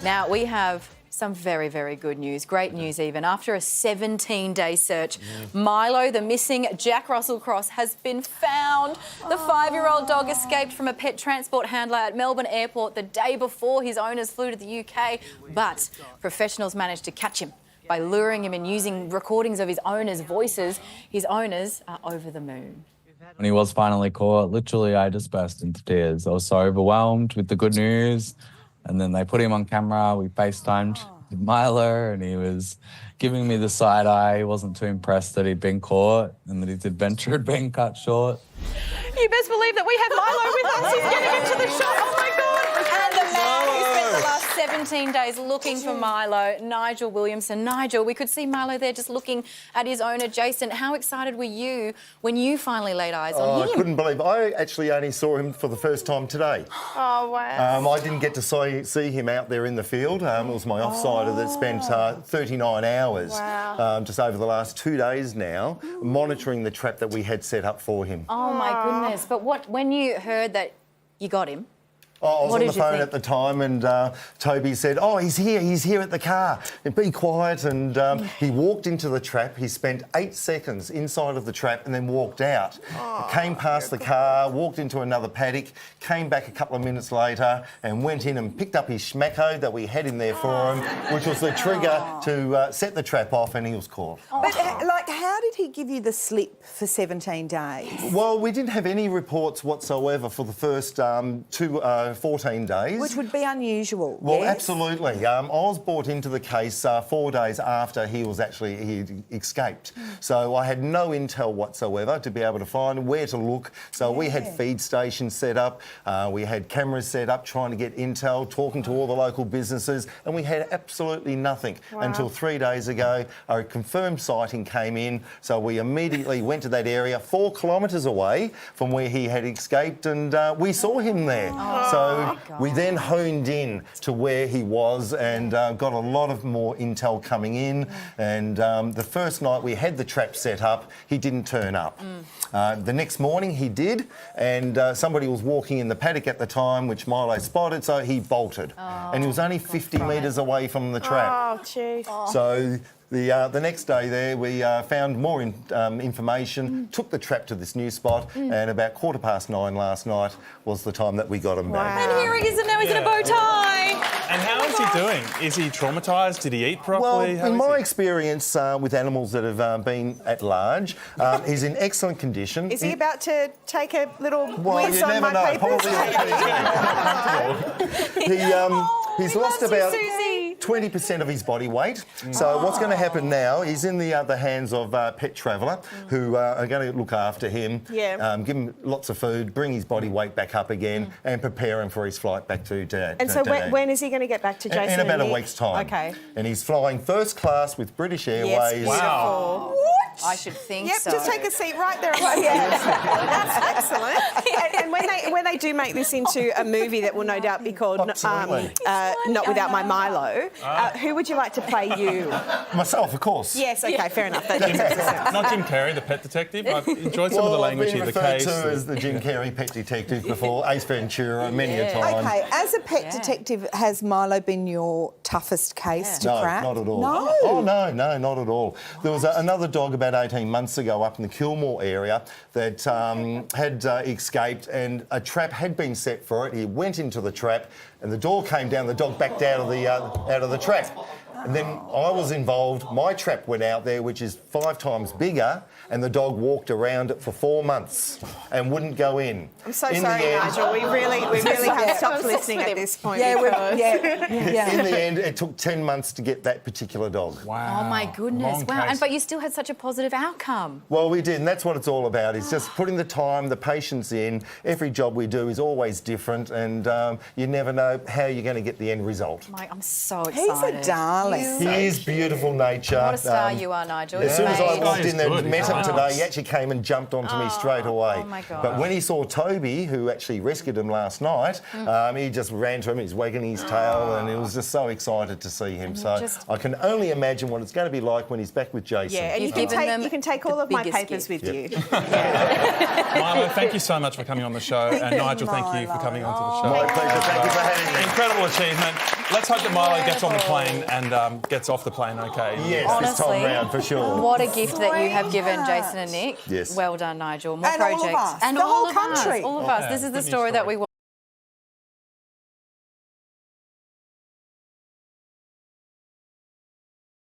Now, we have some very, very good news. Great news even. After a 17-day search, Milo, the missing Jack Russell Cross, has been found. The 5-year-old dog escaped from a pet transport handler at Melbourne Airport the day before his owners flew to the UK, but professionals managed to catch him by luring him and using recordings of his owners' voices. His owners are over the moon. When he was finally caught, literally I just burst into tears. I was so overwhelmed with the good news. And then they put him on camera. We FaceTimed with Milo and he was giving me the side eye. He wasn't too impressed that he'd been caught and that his adventure had been cut short. You best believe that we have Milo with us. He's getting into the shot. Oh, my God. And the man who spent the last 17 days looking for Milo, Nigel Williamson. Nigel, we could see Milo there just looking at his owner, Jason. How excited were you when you finally laid eyes on him? I couldn't believe it. I actually only saw him for the first time today. Oh, wow. I didn't get to see him out there in the field. It was my offsider that spent 39 hours just over the last 2 days now monitoring the trap that we had set up for him. Oh, my goodness. But when you heard that you got him, I was what on the did you phone think? at the time and Toby said, "Oh, he's here at the car. And be quiet." And he walked into the trap. He spent 8 seconds inside of the trap and then walked out. Came past the car, walked into another paddock, came back a couple of minutes later and went in and picked up his schmacko that we had in there for him, which was the trigger to set the trap off, and he was caught. But, how did he give you the slip for 17 days? Well, we didn't have any reports whatsoever for the first 14 days. Which would be unusual, Well, yes? absolutely. I was brought into the case 4 days after he escaped. So I had no intel whatsoever to be able to find where to look. So we had feed stations set up, we had cameras set up trying to get intel, talking to all the local businesses, and we had absolutely nothing until 3 days ago. A confirmed sighting came in, so we immediately went to that area 4 kilometres away from where he had escaped, and we saw him there. So we then honed in to where he was and got a lot of more intel coming in. And the first night we had the trap set up, he didn't turn up. The next morning he did, and somebody was walking in the paddock at the time, which Milo spotted, so he bolted. And he was only 50 metres away from the trap. Oh, jeez. So the next day there, we found more information, took the trap to this new spot, and about 9:15 last night was the time that we got him back. and here he is, and now he's in a bow tie. And how is he doing? Is he traumatised? Did he eat Well, properly? in my experience with animals that have been at large, he's in excellent condition. Is he about to take a little Well, whiz you on never my know. papers? Probably he's lost loves you, about Susie. 20% of his body weight. So what's going to happen now, he's in the hands of Pet Traveller, who are going to look after him, give him lots of food, bring his body weight back up again, and prepare him for his flight back to Dad. And so when is he going to get back to Jason? In about and a Nick? week's time. Okay. And he's flying first class with British Airways. Yes, Wow. beautiful. I should think Yep, so. just take a seat right there. That's excellent. And when they do make this into a movie that will no doubt be called Absolutely. Not Without My Milo, who would you like to play you? Myself, of course. Yes, okay, fair enough. That makes sense. Not Jim Carrey, the pet detective. I've enjoyed some of the language I've here, been the referred case. to as the Jim Carrey pet detective before, Ace Ventura, many a time. Okay, as a pet detective, has Milo been your toughest case to No, crack? not at all. No? Oh, no, not at all. There was another dog about 18 months ago up in the Kilmore area that had escaped, and a trap had been set for it. He went into the trap and the door came down, the dog backed out of the trap. And then I was involved, my trap went out there, which is 5 times bigger, and the dog walked around it for 4 months and wouldn't go in. I'm so In sorry, the end- Nigel. We really have stopped listening at this point. In the end, it took 10 months to get that particular dog. Wow. Oh, my goodness. Long Wow. case. But you still had such a positive outcome. Well, we did, and that's what it's all about. It's just putting the time, the patience in. Every job we do is always different, and you never know how you're going to get the end result. I'm so He's excited. a darling. He is beautiful nature. What a star you are, Nigel. As soon as I Mate. walked in there He's and good. met him today, he actually came and jumped onto me straight away. oh my God. But when he saw Toby, who actually rescued him last night, he just ran to him, he's wagging his tail, and he was just so excited to see him. So I can only imagine what it's going to be like when he's back with Jason. Yeah, and You've you given them can take the all of my biggest papers gift. with you. Milo, thank you so much for coming on the show. And Nigel, thank you for coming onto the show. My pleasure. Thank you for having me. Incredible achievement. Let's hope that Milo gets on the plane and gets off the plane okay. Yes, this Honestly, time round for sure. What a gift that you have given Jason and Nick. Yes. Well done, Nigel. More And all of projects. us. And The all whole of us. country. All of us. This is the Good news story that we story.